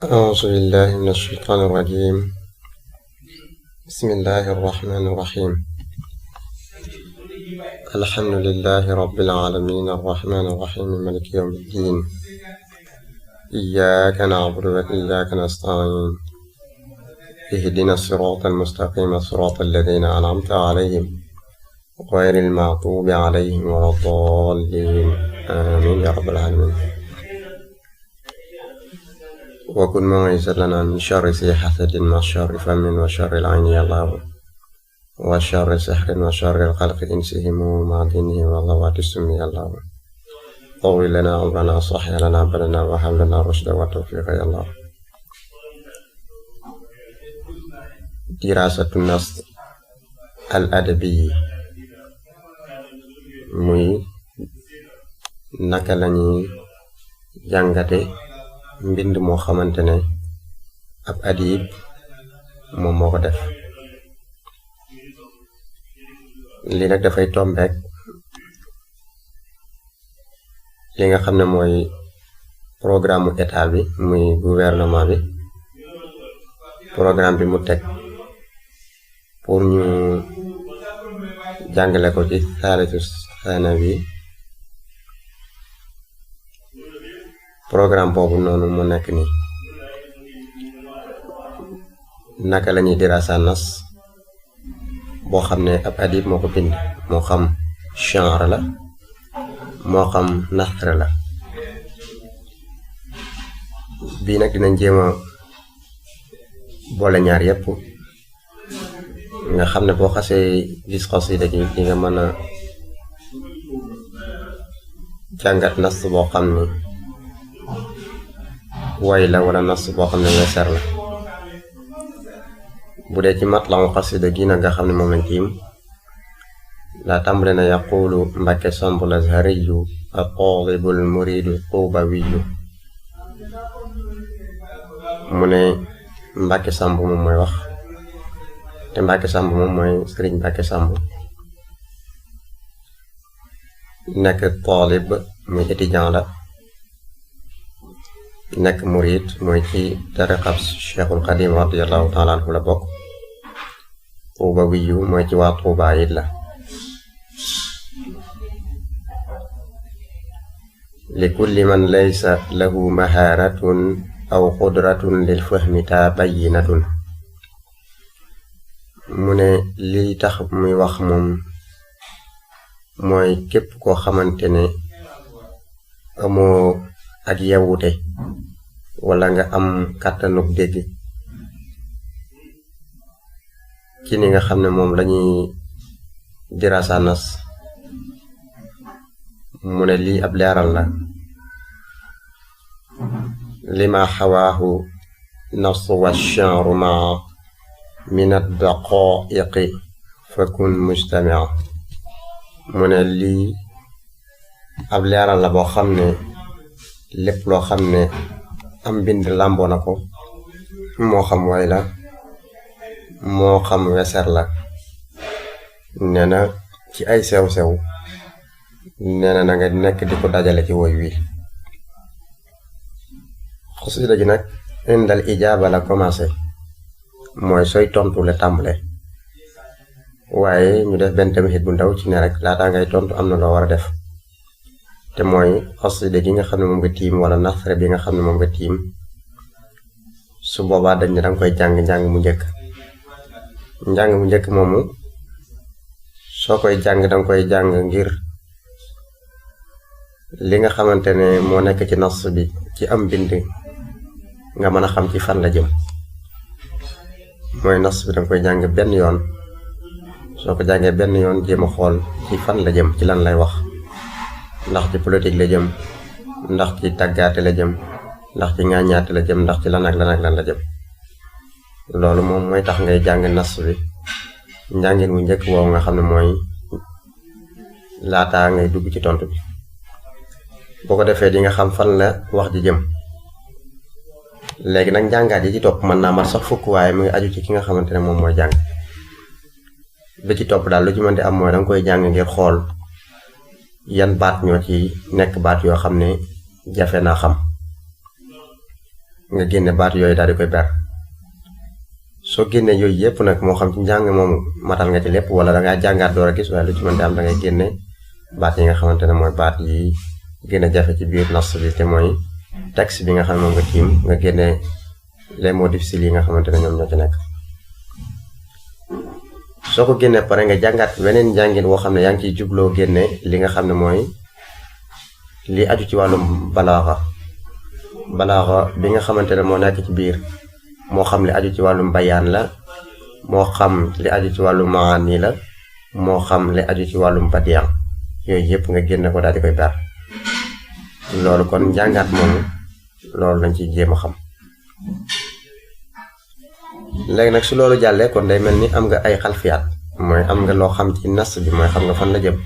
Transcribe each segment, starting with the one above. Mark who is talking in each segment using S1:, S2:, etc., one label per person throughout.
S1: أعوذ بالله من الشيطان الرجيم. بسم الله الرحمن الرحيم. الحمد لله رب العالمين الرحمن الرحيم مالك يوم الدين. إياك نعبد وإياك نستعين. اهدنا الصراط المستقيم صراط الذين أنعمت عليهم غير المغضوب عليهم ولا الضالين آمين يا رب العالمين. وكن معيذا لنا من شر ذي حسد وشر فم وشر العين يا الله وشر سحر وشر الخلق إنسهم مع دينه والله السم يا الله. طول لنا عمرنا صحي لنا بدنا وهب لنا رشد وتوفيق يا الله. دراسة النص الأدبي muy naka lañuy jàngate mbind moo xamante ne ab adib moom moo ko def. lii nag dafay tombeek li nga xam ne mooy programme mu état bi muy gouvernement bi programme bi mu teg pour ñu jàngale ko ci saalisu sanawi. programme boobu noonu mu nekk nii naka lañuy dirasa nas boo xam ne ab adib moo ko bind, moo xam genre la moo xam nasr la. bii nag dinañ jéem a boole ñaar yépp nga xam ne boo xasee gis xasida gi di nga mën a jàngat nas boo xam ne way la wala nas boo xam ne weser la. bu dee ci matlamu xasida gi nag nga xam ne moom lañ tiim laa tàmbale na yaqulu Mbàkke Samb Lazhariyu at-talibul muridu tuubawiyu. mu ne Mbàkke Samb moom mooy wax te Mbàkke Samb moom mooy Sëriñ Mbàkke Samb nekk talib muy étudiant la, nekk murid mooy ci tariqab Cheikhul Xadim radiyallahu taala anhu la bokk. Tuuba wiyu mooy ci waa Tuuba it la. li kulli man laysa lahu maharatun aw qudratun lil fahmi tabayyinatun. mu ne lii tax muy wax moom mooy képp koo xamante ne amoo ak yewute wala nga am kàttanug dégg ci ni nga xam ne moom lañuy dirasa nas. mu ne lii ab leeral la lima xawaahu nafsu wa chanru maa min ad-daqaa'iqi fakun mustamia. mu ne lii ab leeral la boo xam ne lépp loo xam ne am bind làmboo na ko, moo xam way la moo xam weser la. nee na ci ay sew-sew nee na nga nekk di ko dajale ci woy wi. xasida gi nag indal ijaaba la commencé, mooy sooy tontu la tàmbale. waaye ñu def benn tamit bu ndaw ci ne rek laataa ngay tontu am na loo war a def, te mooy xasida gi nga xam ne moom nga tiim wala nasre bi nga xam ne moom nga tiim. su boobaa dañ ne danga koy jàng njàng mu njëkk. njàng mu njëkk moomu soo koy jàng danga koy jàng ngir li nga xamante ne moo nekk ci nas bi ci am bind nga mën a xam ci fan la jëm. mooy nas bi danga koy jàng benn yoon. soo ko jàngee benn yoon jéem a xool ci fan la jëm, ci lan lay wax. ndax ci politique la jëm, ndax ci tàggaate la jëm, ndax ci ŋaañaate la jëm, ndax ci lan ak lan ak lan la jëm. loolu moom mooy tax ngay jàng nas bi njàngin wu njëkk woowu nga xam ne mooy laataa ngay dugg ci tontu bi. boo ko defee di nga xam fan la wax ji jëm. léegi nag njàngaat yi ci topp mën naa mat sax fukk, waaye mu ngi aju ci ki nga xamante ne moom mooy jàng. bi ci topp daal lu ci mën di am mooy danga koy jàng ngir xool yan baat ñoo ci nekk baat yoo xam ne jafe naa xam. nga génne baat yooyu daal di koy ber soo génne yooyu yëpp nag moo xam ci njàng moomu matal nga ci lépp wala da ngaa jàngaat door a gis waaye lu ci mën di am da ngay génne baat yi nga xamante ne mooy baat yi gën a jafe ci biir nas bi te mooy texte bi nga xam ne moom nga tiim nga génne les mots difficiles yi nga xamante ne ñoom ñoo ci nekk soo ko génnee pare nga jàngaat weneen njàngin woo xam ne yaa ngi ciy jubloo génne li nga xam ne mooy li aju ci wàllum balaaxa bi nga xamante ne moo nekk ci biir moo xam li aju ci wàllum bayaan la moo xam li aju ci wàllum maani la moo xam li aju ci wàllum badiyan yooyu yëpp nga génne ko daal di koy ber loolu kon njàngaat moomu loolu lañ ciy jéem a xam léegi nag su loolu jàllee kon day mel ni am nga ay xalfiyaat mooy am nga loo xam ci nas bi mooy xam nga fan la jëm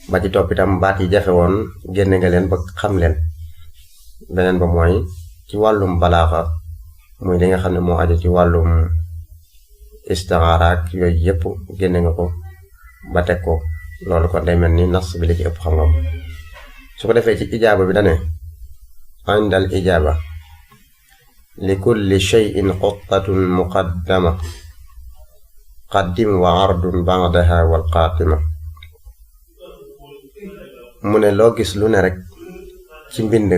S1: ba ci topp itam baat yi jafe woon génne nga leen ba xam leen beneen ba mooy ci wàllum balaaxa muy li nga xam ne moo aju ci wàllum istixaara ak yooyu yëpp génne nga ko ba teg ko loolu kon day mel ni nas bi li ci ëpp xam nga ko su ko defee ci ijaaba bi dane indal ijaaba li kulli shay'in xuttatun muqaddama qaddim wa ardun ba'daha wal qaatima mu ne loo gis lu ne rek ci mbind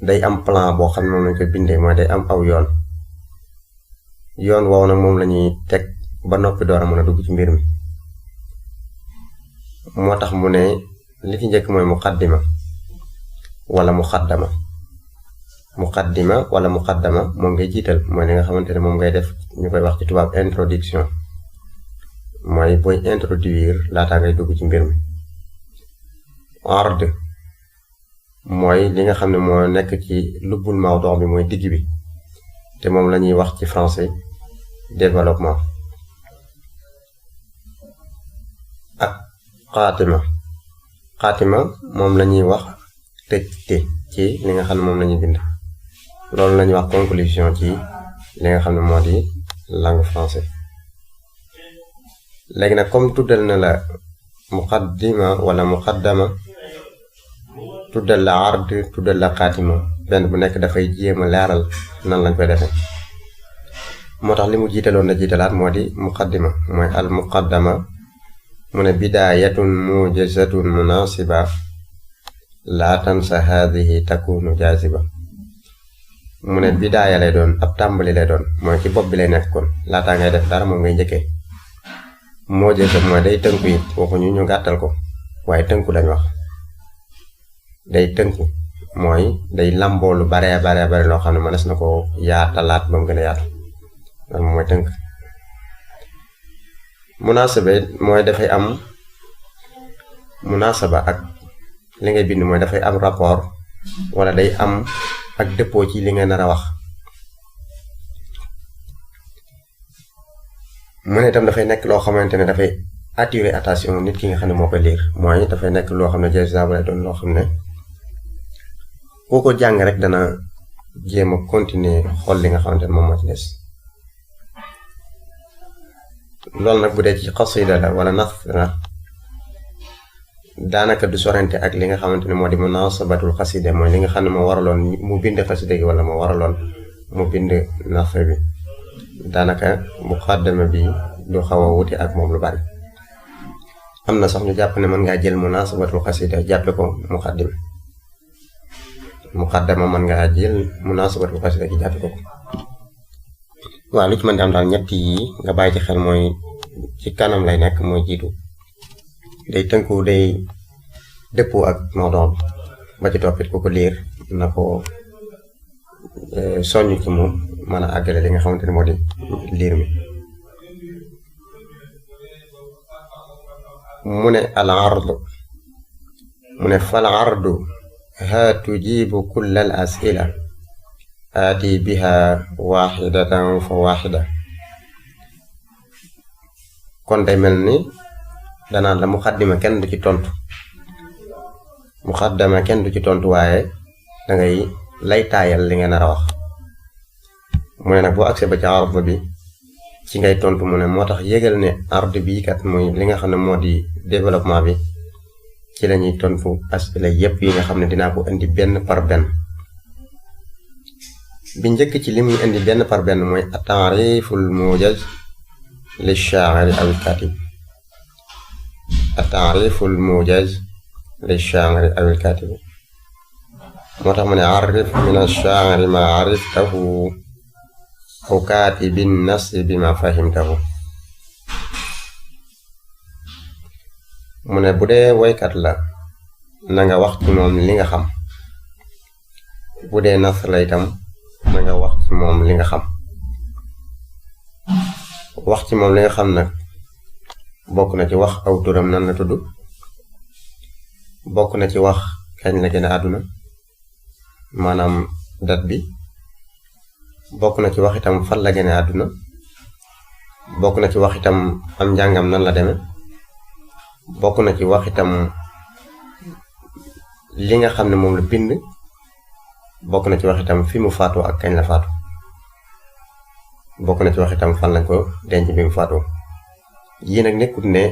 S1: day am plan boo xam ne moom lañ koy bindee mooy day am aw yoon woow nag moom lañuy teg ba noppi door a mën a dugg ci mbir mi moo tax mu ne li ci njëkk mooy muqaddima wala muqaddama moom ngay jiital mooy li nga xamante ne moom ngay def ñu koy wax ci tubaab introduction mooy booy introduire laataa ngay dugg ci mbir mi ard mooy li nga xam ne moo nekk ci lubbul mawdu bi mooy digg bi te moom la ñuy wax ci français développement ak xaatima moom la ñuy wax tëjte ci li nga xam ne moom la ñuy bind loolu la ñuy wax conclusion ci li nga xam ne moo di langue français léegi nag comme tuddal na la muqaddima wala muqaddama tuddal la ard tuddal la xaatima benn bu nekk dafay jéem a leeral nan lañ koy defee moo tax li mu jiitaloon na jiitalaat moo di muqaddima mooy al muqaddama mu ne bidaayatun mujizatun munasiba laa tansa haadihi takunu jaziba mu ne bidaaya lay doon ab tàmbali lay doon mooy ci bopp bi lay nekk kon laataa ngay def dara moom ngay njëkkee mujiza mooy day tënku it waxuñu ñu gàttal ko waaye tënku lañ wax day tënku mooy day lamboo lu bare loo xam ne mënees na ko yaatalaat ba mu gën a yaatu loolu mooy tënk munasaba mooy dafay am munasaba ak li ngay bind mooy dafay am rapport wala day am ak dëppoo ci li nga nar a wax mu ne itam dafay nekk loo xamante ne dafay attirer attention nit ki nga xam ne moo koy liir mooy dafay nekk loo xam ne jazaaba lay doon loo xam ne koo ko jàng rek dana jéem a continuer xool li nga xamante ne moom moo ci des loolu nag bu dee ci xasida la wala nasra daanaka du sorante ak li nga xamante ne moo di munasabatul xasida mooy li nga xam ne moo waraloon mu bind xasida gi wala moo waraloon mu bind nasr bi daanaka muqaddama bi du xaw a wuti ak moom lu bari am na sax ñu jàpp ne mën ngaa jël munasabatul xasida jàppe ko muqaddama mën ngaa jël munasabatul xasida gi jàppe ko waaw lu ci mën di am daal ñett yi nga bàyyi ci xel mooy ci kanam lay nekk mooy jiitu day tënku day dëppoo ak mawduu bi ba ci toppit ku ko liir na ko soññ ci mu mën a àggale li nga xamante ne moo di liir mi mu ne al ardu mu ne fal ardu haa tujibu kulla al asila aati biha waxidatan fa waxida kon day mel ni danaan la muqaddima kenn du ci tontu muqaddama kenn du ci tontu waaye dangay lay taayal li nga nar a wax mu ne nag boo agsee ba ci ard bi ci ngay tontu mu ne moo tax yëgal ne ard bii kat muy li nga xam ne moo di développement bi ci lañuy tontu asila yépp yi nga xam ne dinaa ko indi benn par benn bi njëkk ci li muy indi benn par benn mooy at-ta'riful mujaz li shaa'iri aw al-katib at-ta'riful mujaz li shaa'iri aw al-katib moo tax mu ne arif min ash-shaa'iri ma ariftahu aw kaatibin nasri bi ma fahimtahu mu ne bu dee woykat la na nga wax ci moom li nga xam bu dee nas la itam na nga wax ci moom li nga xam wax ci moom li nga xam nag bokk na ci wax aw turam nan la tudd bokk na ci wax kañ la gën a àdduna maanaam date bi bokk na ci wax itam fan la gën a àdduna bokk na ci wax itam am njàngam nan la demee bokk na ci wax itam li nga xam ne moom la bind bokk na ci wax itam fi mu faatoo ak kañ la faatu bokk na ci wax itam fan lañ ko denc bi mu faatoo yii nag nekkut ne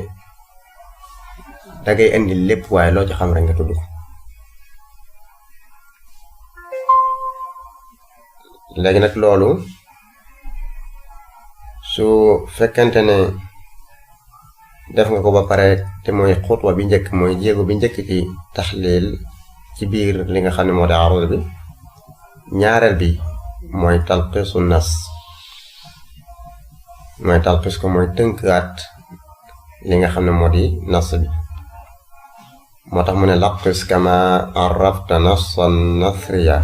S1: dangay indi lépp waaye loo ci xam rek nga tudd ko léegi nag loolu su fekkente ne def nga ko ba pare te mooy xutwa bi njëkk mooy jéego bi njëkk ci taxliil ci biir li nga xam ne moo di arud bi ñaareel bi mooy talqiisu nas mooy talqiis ko mooy tënkaat li nga xam ne moo di nas bi moo tax mu ne laqis kama arrafta nassan nasriya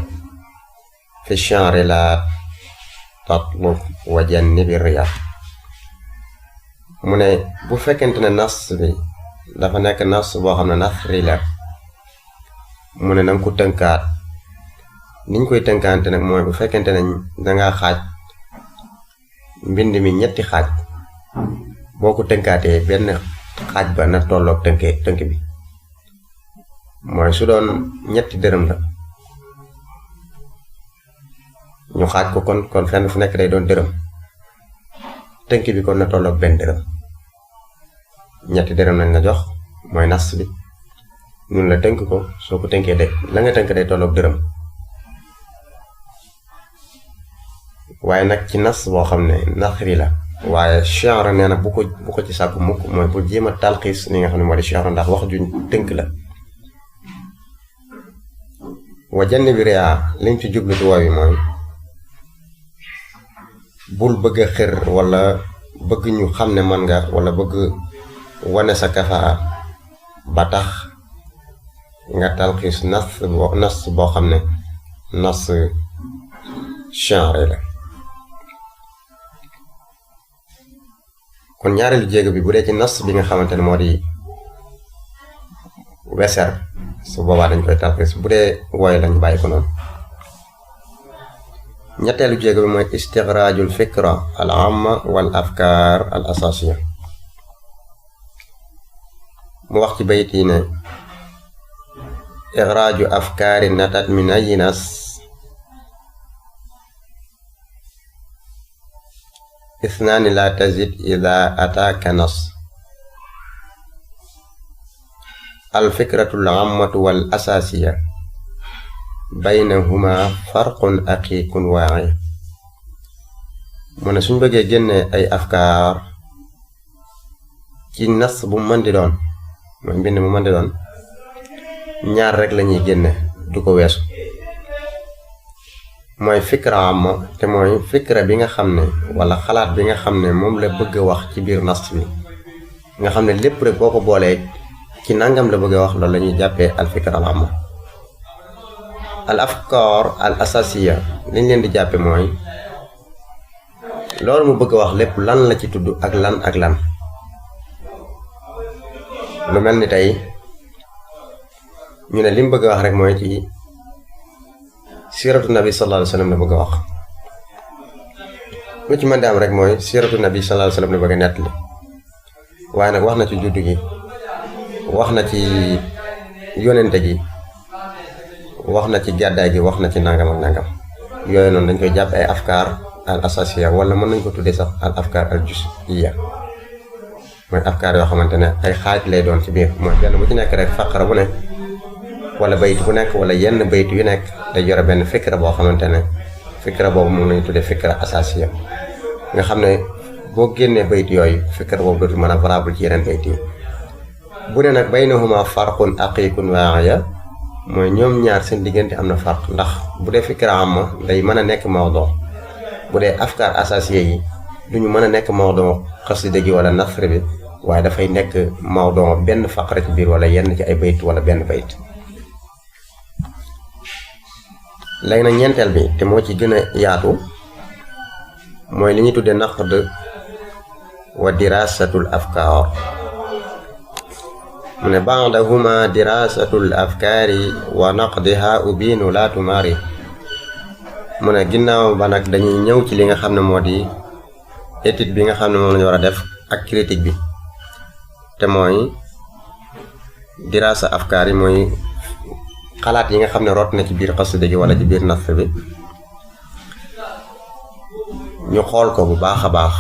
S1: fi sha'ri la tatlub wa jannibi riya mu ne bu fekkente ne nas bi dafa nekk nas boo xam ne nasri la mu ne nanga ko tënkaat niñ koy tënkaante nag mooy bu fekkente ne danga xaaj mbind mi ñetti xaaj boo ko tënkaatee benn xaaj ba na tolloog tënk bi mooy su doon ñetti dërëm la ñu xaaj ko kon fenn fu nekk day doon dërëm tënk bi kon na tolloog benn dërëm ñetti dërëm lañ la jox mooy nas bi ñun la tënk ko soo ko tënkee de la nga tënk day tolloog dërëm waaye nag ci nas boo xam ne nasri la waaye shi'r nee na bu ko ci sàkku mukk mooy bu jéem a talxiis ni nga xam ne moo di shi'r ndax wax juñ tënk la wa janni bi riyaa liñ ci jublu ci woow yi mooy bul bëgg a xër wala bëgg ñu xam ne man nga wala bëgg wane sa kafaa ba tax nga talxiis nas boo xam ne nas shi'r la kon ñaareelu jéego bi bu dee ci nas bi nga xamante ne moo di weser su boobaa dañ koy talxiis bu dee wooy lañu bàyyi ko noonu ñetteelu jéego bi mooy istixraajul fikra al amma wal afkaar al asasiya mu wax ci bayit yi ne ixraaju afkaari natat min ayi nas isnaani la tazid ida ataaka nas alfikratu al-ammatu wal asaasiya baynahuma farqun aqiiqun waa'i mu ne suñ bëggee génne ay afkaar ci nas bu mën di doon mooy mbind mu mën di doon ñaar rek lañuy génne du ko weesu mooy fikra amma te mooy fikra bi nga xam ne wala xalaat bi nga xam ne moom la bëgg a wax ci biir nas bi nga xam ne lépp rek boo ko boolee ci nangam la bëgg a wax loolu la ñuy jàppee al fikra al amma al afkaar al asasiya liñ leen di jàppe mooy loolu mu bëgg a wax lépp lan la ci tudd ak lan lu mel ni tey ñu ne li mu bëgg a wax rek mooy ci siiratu nabi sallallahu alayhi wa sallam la bëgg a wax lu ci mën di am rek mooy siiratu nabi sallallahu alayhi wa sallam la bëgg a nettali waaye nag wax na ci juddu gi wax na ci yonente gi wax na ci gàddaay gi wax na ci nangam ak nangam yooyu noonu dañ koy jàpp ay afkaar al asasiya wala mën nañ ko tuddee sax al afkaar al juz'iyya mooy afkaar yoo xamante ne ay xaaj lay doon ci biir mooy benn bu ci nekk rek faqara bu nekk wala bayit bu nekk wala yenn bayit yu nekk day yore benn fikra boo xamante ne fikra boobu moom lañu tuddee fikra asasiya nga xam ne boo génnee bayt yooyu fikra boobu dootu mën a valable ci yeneen bayt yi bu ne nag baynahuma farqun aqiqun waaxiya mooy ñoom ñaar seen diggante am na farq ndax bu dee fikra amma day mën a nekk mawdu bu dee afkaar asasiya yi duñu mën a nekk mawdu xasida gi wala nasr bi waaye dafay nekk mawdu benn faqra ci biir wala yenn ci ay bayt wala benn bayt léegi nag ñeenteel bi te moo ci gën a yaatu mooy li ñuy tuddee naqd wa dirasatul afkaar mu ne ba'dahuma dirasatul afkaari wa naqdiha ubinu la tumaari mu ne ginnaaw ba nag dañuy ñëw ci li nga xam ne moo di étude bi nga xam ne moom lañu war a def ak critique bi te mooy dirasa afkaar yi mooy xalaat yi nga xam ne rot na ci biir xasida gi wala ci biir nasr bi ñu xool ko bu baax a baax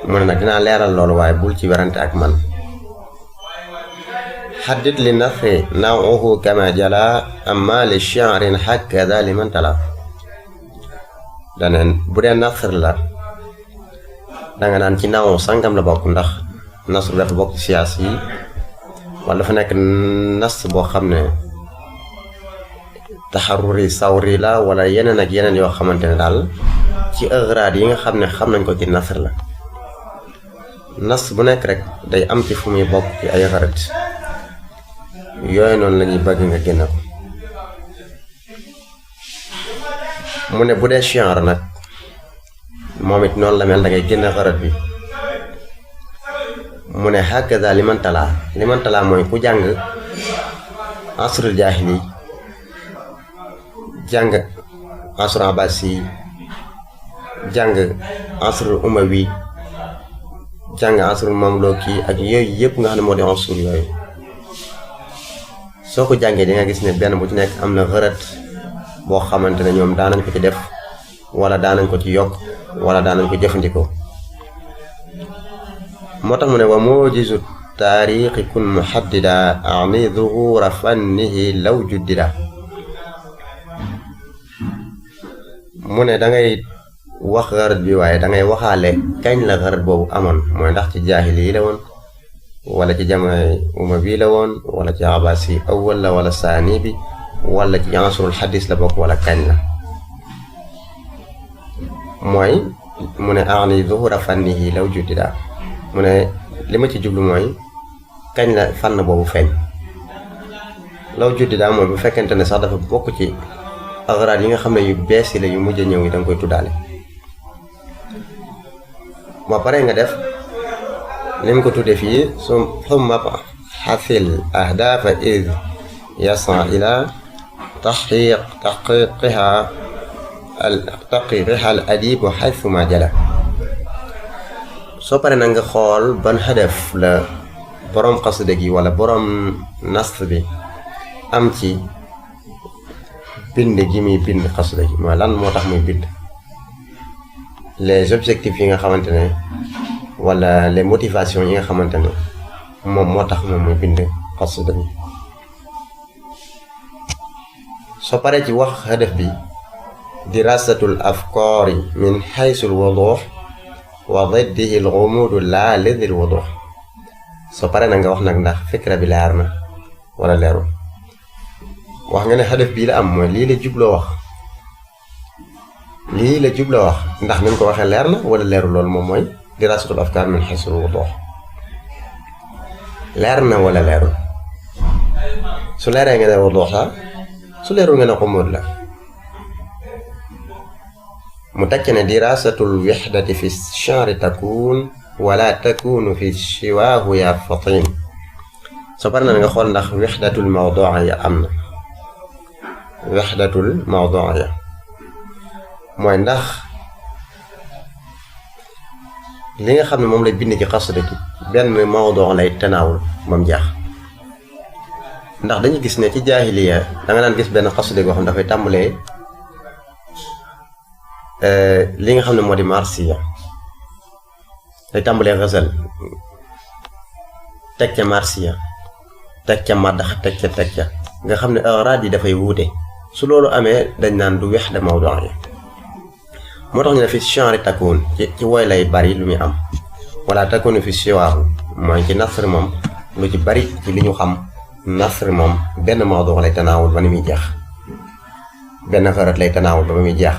S1: mu ne nag dinaa leeral loolu waaye bul ci werante ak man xaddit li nasri nawuhu kama jala amma li shi'rin hakada liman tala daneen bu dee nasr la danga naan ci naw sangam la bokk ndax nasr dafa bokk ci siyaas yi wala dafa nekk nas boo xam ne taxaruri sawri la wala yeneen ak yeneen yoo xamante ne daal ci ëgraad yi nga xam ne xam nañ ko ci nasr la nas bu nekk rek day am ci fu muy bokk ci ay xarit yooyu noonu lañuy bëgg nga génne ko mu ne bu dee shi'r nag moom it noonu la mel da ngay génne xarit bi mu ne hakaza liman talaa mooy ku jàng asrul jaahili jàng asrul abasi jàng asrul umawi jàng asrul mamluki ak yooyu yëpp nga xam ne moo di asrul yooyu soo ko jàngee di nga gis ne benn bu ci nekk am na xërët boo xamante ne ñoom daanañ ko ci def wala daanañ ko ci yokk wala daanañ ko jëfandikoo moo tax mu ne wa mujizu taarixi kun muhaddida ani zuhura fannihi law juddida mu ne dangay wax xarat bi waaye dangay waxaale kañ la xarat boobu amoon mooy ndax ci jaahili yi la woon wala ci jamonoy umawi la woon wala ci abasi awwal la wala saani bi wala ci ansrul xadis la bokk wala kañ la mooy mu ne ani zuhura fannihi law juddida mu ne li ma ci jublu mooy kañ la fànn boobu feeñ law juddi daa mooy bu fekkente ne sax dafa bokk ci agrad yi nga xam ne yu bees yi la yu mujj ñëw yi danga koy tuddaale ba pare nga def li mu ko tudde fii summa xafil ahdafa id yasan ila taqiqiha al adibu xaythuma jala soo pare na nga xool ban hadaf la boroom xasida gi wala boroom nasr bi am ci bind gi muy bind xasida gi mooy lan moo tax muy bind les objectifs yi nga xamante ne wala les motivations yi nga xamante ne moom moo tax moom muy bind xasida gi soo pare ci wax hadaf bi dirasatul afkaari min haysul wuduh wa diddihi al-ghumudu la lidil wuduh soo pare na nga wax nag ndax fikra bi leer na wala leerul wax nga ne hadaf bii la am mooy lii la jubloo wax ndax ni mu ko waxee leer na wala leerul loolu moom mooy dirasatul afkaar min haysul wuduh leer na wala leerul su leeree nga ne wuduh la su leerul nga ne ghumud la mu tekki ne dirasatul wixdati fi shi'ri takun wala takunu fi siwaahu ya fatin soo pare na nga xool ndax wixdatul mawdu'iyya am na wixdatul mawdu'iyya mooy ndax li nga xam ne moom lay bind ci xasida gi benn mawdu' lay tanaawul moom jeex ndax dañu gis ne ci jaahiliya danga naan gis benn xasida goo xam ne dafay tàmbalee li nga xam ne moo di marsiya day tàmbalee xasal teg ca marsiya teg ca maddax teg ca nga xam ne araad yi dafay wuute su loolu amee dañ naan du wahda mawdu'iyya moo tax ñu ne fi shi'ri takun ci woy lay bari lu muy am wala takunu fi siwaahu mooy ci nasr moom lu ci bari ci li ñu xam nasr moom benn mawdu' lay tanaawul ba ni muy jeex benn xarat lay tanaawul ba muy jeex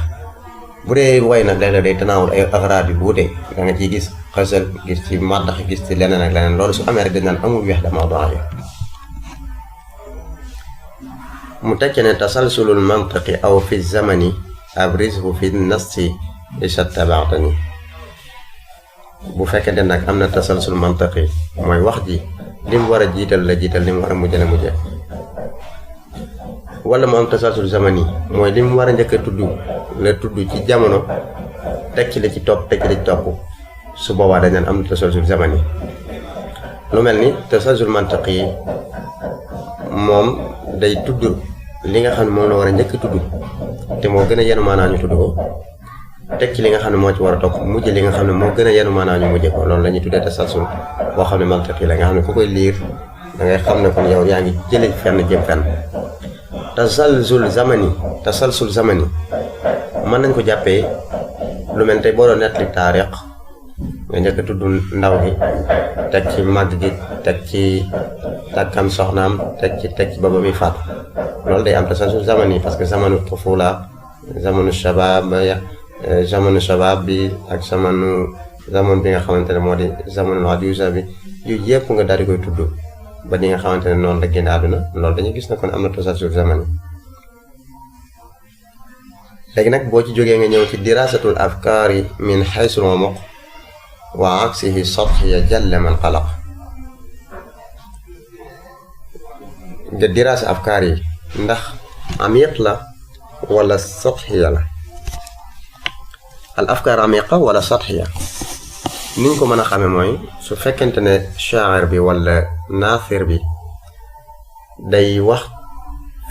S1: bu dee woy nag léeg-léeg day tanaawul ay axaraat yu wuute da nga ciy gis xësal gis ci màddax gis ci leneen ak leneen loolu su amee rek dañ naan amul wahda mawdu'iyya mu tekki ne tasalsulul mantiqi aw fi zamani abrizhu fi nassi isattaba'tani bu fekkente nag am na tasalsul mantiqi mooy wax ji li mu war a jiital la jiital li mu war a mujj la mujje wala mu am tasalsul zamani mooy li mu war a njëkk a tudd la tudd ci jamono teg ci la ci topp teg ci la ci topp su boobaa dañ naan am na tasalsul zamani lu mel ni tasalsul mantiqi moom day tudd li nga xam ne moom la war a njëkk a tudd te moo gën a yenu maanaa ñu tudd ko teg ci li nga xam ne moo ci war a topp mujj li nga xam ne moo gën a yenu maanaa ñu mujje ko loolu la ñuy tuddee tasalsul boo xam ne mantiqi la nga xam ne ku koy liir da ngay xam ne kon yow yaa ngi jële fenn jëm fenn tasalsul zamani mën nañ ko jàppee lu mel tey boo doon nettali taarix nga njëkk a tudd ndaw gi teg ci màgg gi teg ci takkam soxnaam teg ci ba muy faatu loolu day am tasalsul zamani parce que zamanu tufula zamanu shabab bi ak zaman bi nga xamante ne moo di zamanu ajuza bi yooyu yëpp nga daal di koy tudd ba di nga xamante ne noonu la génn àdduna loolu dañuy gis ne kon am na tasalsul zamani léegi nag boo ci jógee nga ñëw ci dirasatul afkaari min haysul umuq wa aksihi sathiya jalla man xalaq nga dirasa afkaar yi ndax amiq la wala sathiya la al afkaar amiqa wala sathiya niñ ko mën a xame mooy su fekkente ne shaa'ir bi wala naafir bi day wax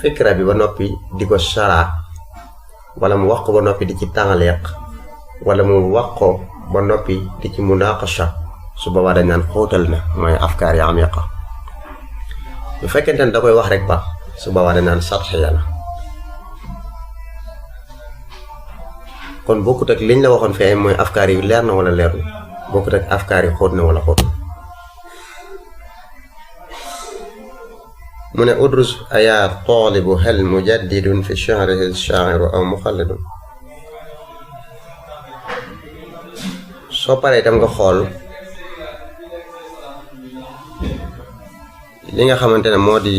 S1: fikra bi ba noppi di ko sharaa wala mu wax ko ba noppi di ci taaliq wala mu wax ko ba noppi di ci munaqasha su boobaa dañ naan xóotal na mooy afkaar yi amiqa bu fekkente ne da koy wax rek ba su boobaa dañ naan sathiya la kon bokkut ak liñ la waxoon fee mooy afkaar yi leer na wala leerul bokkut ak afkaar yi xóot na wala xóot mu ne udrus ayaa taalibu hal mujaddidun fi sha'rihi shaa'iru aw muxallidun soo paree itam nga xool li nga xamante ne moo di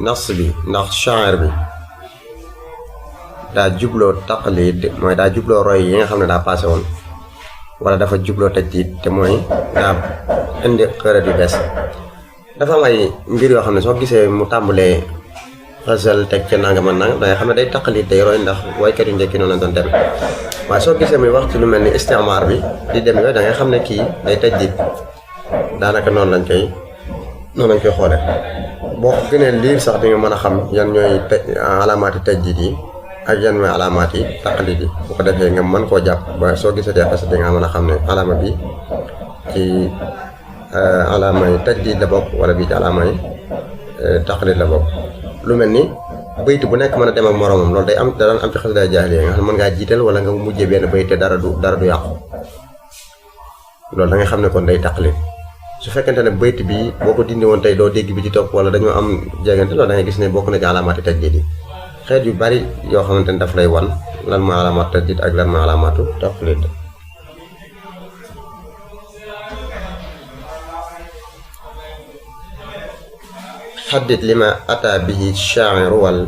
S1: nas bi ndax shaa'ir bi daa jubloo taqlid mooy daa jubloo roy yi nga xam ne daa passé woon wala dafa jubloo tajdiid te mooy daa indi xërat yu bees dafa am ay mbir yoo xam ne soo gisee mu tàmbalee xasal teg ca nangam ak nangam dangay xam ne day taqlid day roy ndax waykat yu njëkki noonu la doon dem waaye soo gisee muy wax ci lu mel ni istimaar bi di dem yooyu da ngay xam ne kii day tajdiid daanaka noonu lañ koy xoole boo ko gënee liir sax di nga mën a xam yan ñooy alaamaati tajdiid yi ak yan mooy alaamaati taqlid yi bu ko defee nga mën koo jàpp ba soo gisee xasal di nga mën a xam ne alaama bi ci alaama yi tajdiid la bokk wala bii ci alaama yi taqlid la bokk lu mel ni bayt bu nekk mën a dem ak moroomam loolu day am da daan am ci xasida jaahiliya nga xam ne mën ngaa jiital wala nga mujjee benn bayt te dara du yàqu loolu da nga xam ne kon day taqlid su fekkente ne bayt bi boo ko dindi woon tey doo dégg bi ci topp wala dañoo am jegante loolu da ngay gis ne bokk na ci alaamaati tajdiid yi xeet yu bari yoo xamante ne daf lay wan lan mooy alaamaatu tajdiid ak lan mooy alaamaatu taqlid xaddit lima ata bihi shaa'iru wal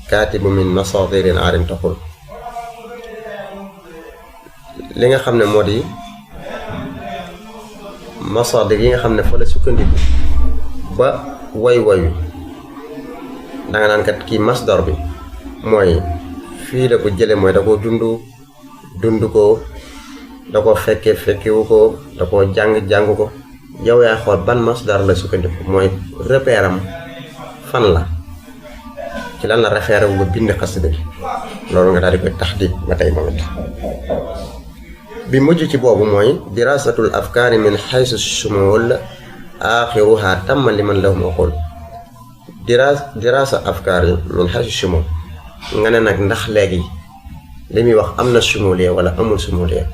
S1: kaatibu min masaadirin aarim taxul li nga xam ne moo di masaadir yi nga xam ne fa la sukkandiku ba way danga naan kat kii masdar bi mooy fii la ko jële mooy da koo dund ko da ko fekkewu ko da koo jàng ko yow yaa xool ban masdar la sukkandiku mooy repère am fan la ci lan la référé wu ba bind xasida bi loolu nga daal di koy taxdiid ba tey moom it bi mujj ci boobu mooy dirasatul afkaari min xaysu shumul axiruha tamma liman lahum uqul diraasa afkaar yi min haysu shumul nga ne nag ndax léegi li muy wax am na shumuliya wala amul shumuliya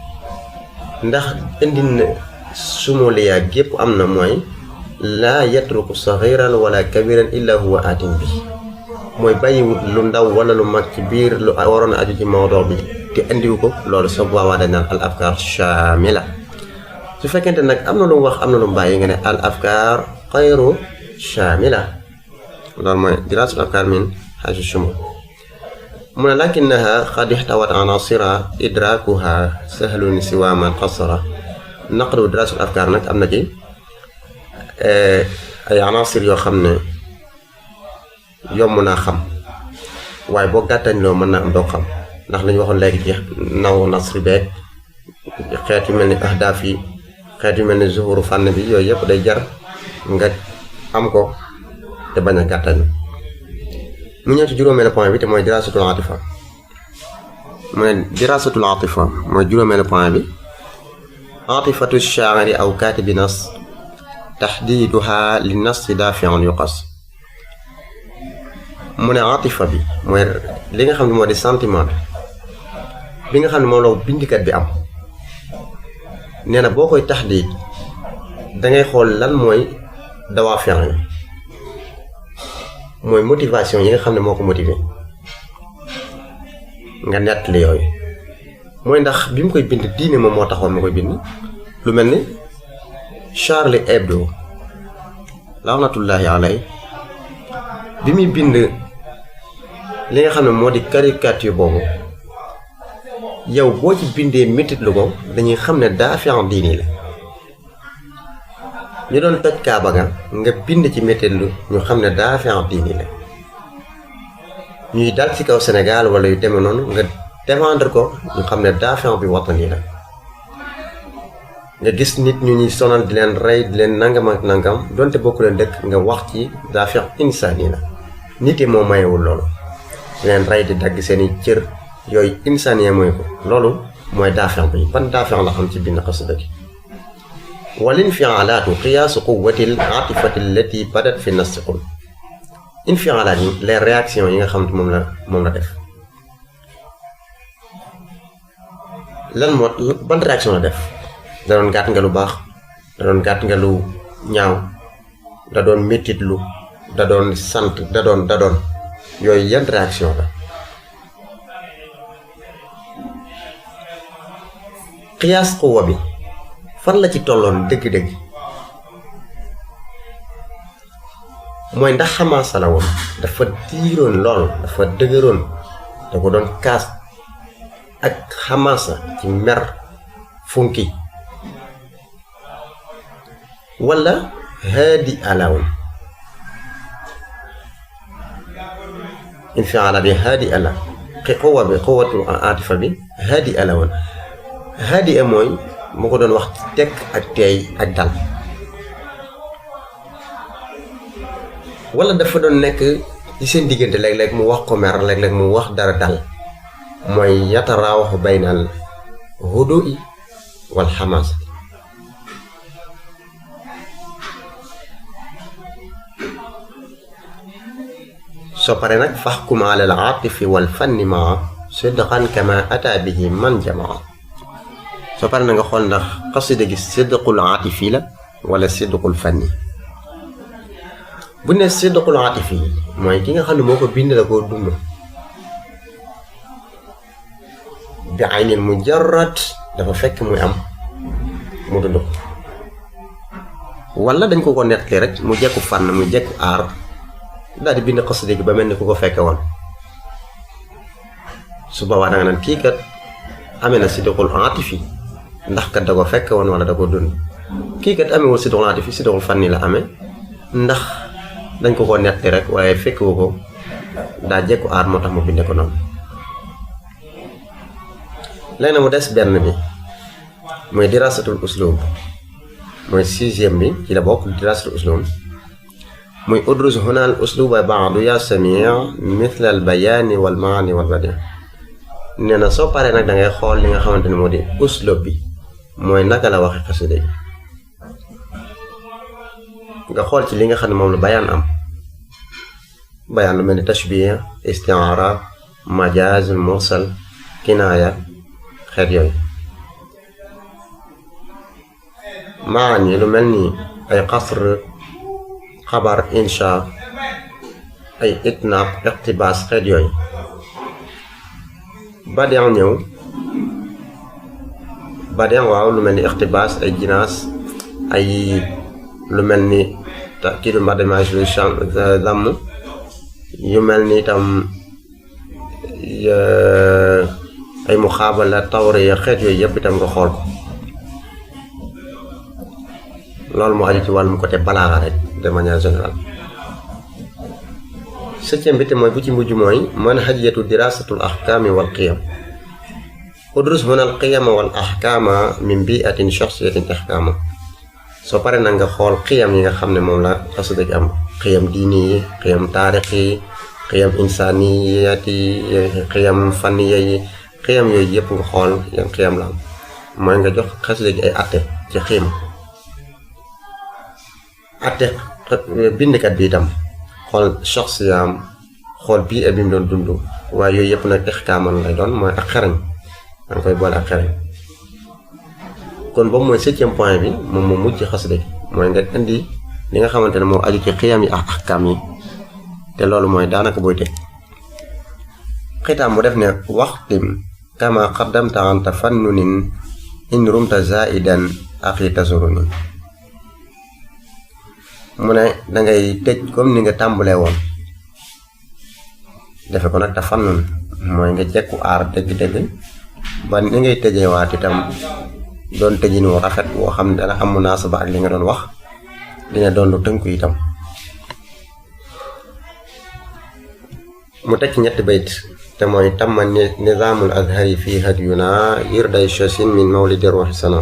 S1: ndax indi na shumuliya gépp am na mooy laa yatruku saxiran wala kabiran illa huwa aatin bi mooy bàyyiwut lu ndaw wala lu mag ci biir lu waroon a aju ci mawdoo bi te indiwu ko loolu sa boobaa dañ naan al afkaar shamila su fekkente nag am na lu mu wax am na lu mu bàyyi nga ne al afkaar xayru shamila loolu mooy diraasatul afkaar min haysu shumul mu ne lakinnaha qad ixtawat anasira idrakuha sahlun siwa man qasara naqdu diraasatul afkaar nag am na ci ay anasir yoo xam ne yomb naa xam waaye boo gàttañ loo mën naa am doo xam ndax lañu waxoon léegi ci naw nasri beeg xeet yu mel ni ahdaaf yi xeet yu mel ni zuhuru fànn bi yooyu yëpp day jar nga am ko te bañ a gàttañ mu ñëw ci juróomeelu point bi te mooy diraasatul atifa mu ne diraasatul atifa mooy juróomeelu point bi atifatu shaari aw kaatibi nas taxdiiduha li nas daafi'un yuqas mu ne atifa bi mooy li nga xam ne moo di sentiment bi nga xam ne moom la bindikat bi am nee na boo koy taxdiid dangay xool lan mooy dawaafi'un yi mooy motivation yi nga xam ne moo ko motivé nga nettali yooyu mooy ndax bi mu koy bind diine moom moo taxoon mu koy bind lu mel ni Charlie Hebdo laanatullaahi alay bi muy bind li nga xam ne moo di caricature boobu yow boo ci bindee métit lu ko dañuy xam ne daafi'un diini la ñu doon toj kaaba ga nga bind ci métit lu ñu xam ne daafi'un diini la ñuy dal ci kaw Sénégal wala yu demee noonu nga défendre ko ñu xam ne daafi'un bi watani la nga gis nit ñu ñuy sonal di leen rey di leen nangam ak nangam donte bokku leen dëkk nga wax ci daafi'un insaani la nit yi moo mayewul loolu di leen rey di dagg seeni cër yooyu insaaniya mooy ko loolu mooy daafi'un bi ban daafi'un la xam ci bind xasida gi wal infi'alaatu qiyaasu quwwatil aatifati allati badat fi nassi qul infi'alaat yi les réactions yi nga xam ne moom la def lan moo ban réaction la def da doon gàtt nga lu baax da doon gàtt nga lu ñaaw da doon mettitlu da doon sant da doon yooyu yan réaction la qiyaas quwwa bi fan la ci tolloon dëgg-dëgg mooy ndax xamaasa la woon dafa tiiroon lool dafa dëgëroon da ko doon kaas ak xamaasa ci mer funki wala haadi alawoon infiala bi haadi ala quwwa bi quwwatu atifa bi haadi alawoon haadi a mooy moo ko doon wax ci tekk ak teey ak dal wala dafa doon nekk ci seen diggante léeg-léeg mu wax ko mer léeg-léeg mu wax dara dal mooy yataraawaxu baynal hudu'i wal xamaas soo pare nag faxkum ala al aatifi wal fanni maa sidqan kama ata bihi man jamaa soo pare na nga xool ndax xasida gi sidqul aatifi la wala sidqul fanni bu ne sidqul aatifi mooy ki nga xam ne moo ko bind la koo dund bi aynil mujarrad dafa fekk muy am mu dund ko wala dañ ko nettali rek mu jekku fànn mu jekku aar daal di bind xasida gi ba mel ni ku ko fekke woon su boobaa da nga naan kii kat amee na sidqul aatifi ndax kat da ko fekke woon wala da ko dund kii kat amewul sidqul aatifi sidqul fanni la amee ndax dañ ko nettali rek waaye fekkewu ko daa jekku aar moo tax mu binde ko noonu léegi na mu des benn bi mooy dirasatul uslub mooy 6e bi ci la bokk dirasatul uslub muy udrus hunal usluba ba'du ya sami' mithla al bayani wal maani wal badi nee na soo paree nag da ngay xool li nga xamante ne moo di uslub bi mooy naka la waxe xasida gi nga xool ci li nga xam ne moom la bayaan am bayaan lu mel ni tashbih isti'aara majaaz mursal kinaaya xeet yooyu. maani lu mel ni ay qasr xabar insha ay itnaab iqtibaas xeet yooyu. badien ñëw badien waaw lu mel ni iqtibaas ay jinaas ay lu mel ni takiidu madamage lu damm yu mel ni itam ay muxaabala tawriya xeet yooyu yëpp itam nga xool ko. loolu moo aju ci wàllum côté balaaxa rek de manière générale. septième bi te mooy bu ci mujj mooy manhajiyatu dirasatul ahkaami wal qiyam. udrus huna al qiyama wal ahkaama min bi'atin shakhsiyatin ihkaama. soo paree nag nga xool qiyam yi nga xam ne moom la xasida gi am qiyam diini yi qiyam taarixi yi qiyam insaaniyati yi qiyam fanniya yi qiyam yooyu yëpp nga xool yan qiyam la am mooy nga jox xasida gi ay atte ci xiima atte bindkat bi itam xool shakhsiyaam xool bii bi mu doon dund waaye yooyu yëpp nag ihkaaman lay doon mooy ak xereñ danga koy boole ak xereñ. kon boobu mooy septième point bi moom moo mujj ci xasida gi mooy nga indi li nga xamante ne moo aju ci xiyam yi ak ahkaam yi te loolu mooy daanaka booy teg xitaam mu def ne waxtim kama qaddamta an tafannunin in rumta zaidan axi tasuruni. mu ne dangay tëj comme ni nga tàmbalee woon defe ko nag tafannun mooy nga jekku aar dëgg-dëgg ba ni ngay tëjee waat itam doon tëjin wu rafet woo xam ne dana am munaasaba ak li nga doon wax dina doon lu tënku itam. mu teg ci ñetti bayt te mooy tamma nizaamul azhari fii hadyuna yirday shasin min mawlidi ruuxi sana.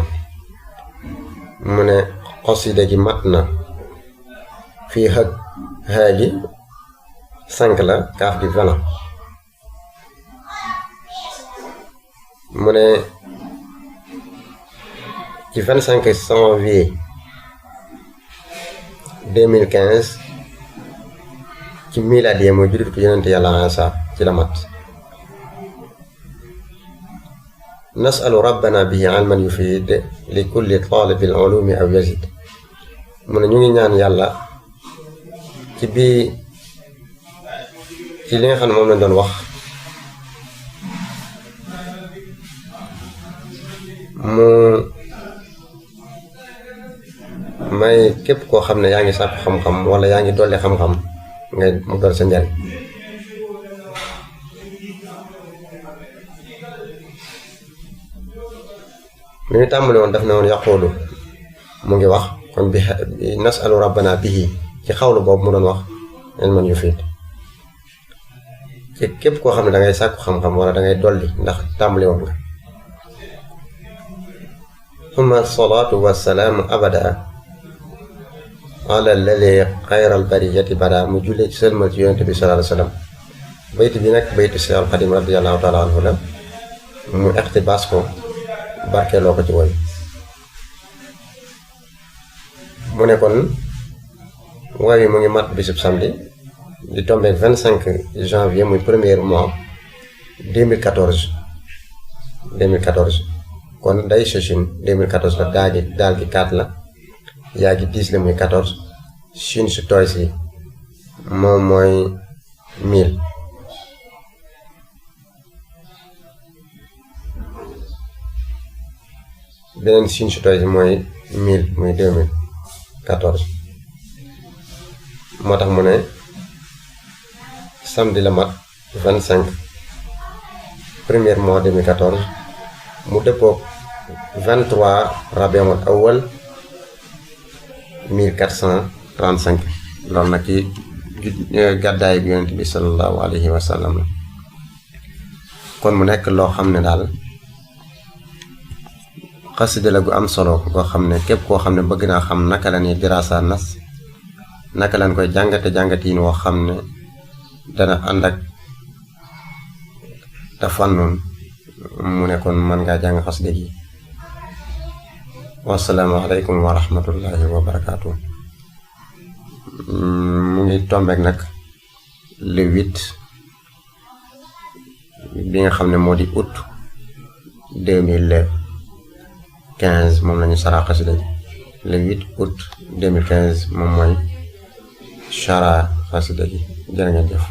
S1: mu ne xasida gi mat na fii haaji 5 la kaaf gi 20. mu ne ci 25 janvier 2015 ci miladiye mooy juddit ko yonente yàlla Isa ci la mat. nasalu rabbana bihi ilman yufid li kulli talibil ulumi aw yazid. mu ne ñu ngi ñaan yàlla ci bii ci li nga xam ne moom lañ doon wax mu may képp koo xam ne yaa ngi sàkku xam-xam wala yaa ngi dolli xam-xam ngay mu doon sa njariñ. mi ñu tàmbali woon daf ne woon yaqulu mu ngi wax kon bi nasalu rabbana bihi ci xawlu boobu mu doon wax ilman yufiid ci képp koo xam ne dangay sàkku xam-xam wala dangay dolli ndax tàmbali woon nga. summa salaatu wassalaamu abada ala alladi xayral bariyati bada. mu jullee ci sëlmal ci yonente bi sallallahu alayhi wa sallam. bayt bi nag baytu Seexul Xadim radiyallahu taala anhu la mu iqtibaas ko barkeeloo ko ci woy. mu ne kon woy wi mu ngi mat bisub samedi di tombé 25 janvier muy premier mois 2014 kon day session 2014 la daal gi 4 la yaa gi 10 la muy 14 Chine su tooy si moom mooy 1000. beneen Chine su tooy si mooy 1000 muy 2014 moo tax mu ne samedi la mat 25 premier mois 2014 mu dëppoog 23 rabiul awwal 1435 loolu nag ci gàddaay bi yonent bi sallallahu alayhi wa sallam la. kon mu nekk loo xam ne daal xasida la gu am solo koo xam ne képp koo xam ne bëgg naa xam naka la ñuy dirasa nas naka lañ koy jàngate yi woo xam ne dana ànd ak tafannun mu ne kon mën ngaa jàng xasida gi. wassalaamu aleykum wa rahmatullahi wa barakaatu. mu ngi tombeek nag le 8 bi nga xam ne moo di août 2015 moom lañu sara xasida gi le 8 août 2015 moom mooy sara xasida gi jërë ngeen jëf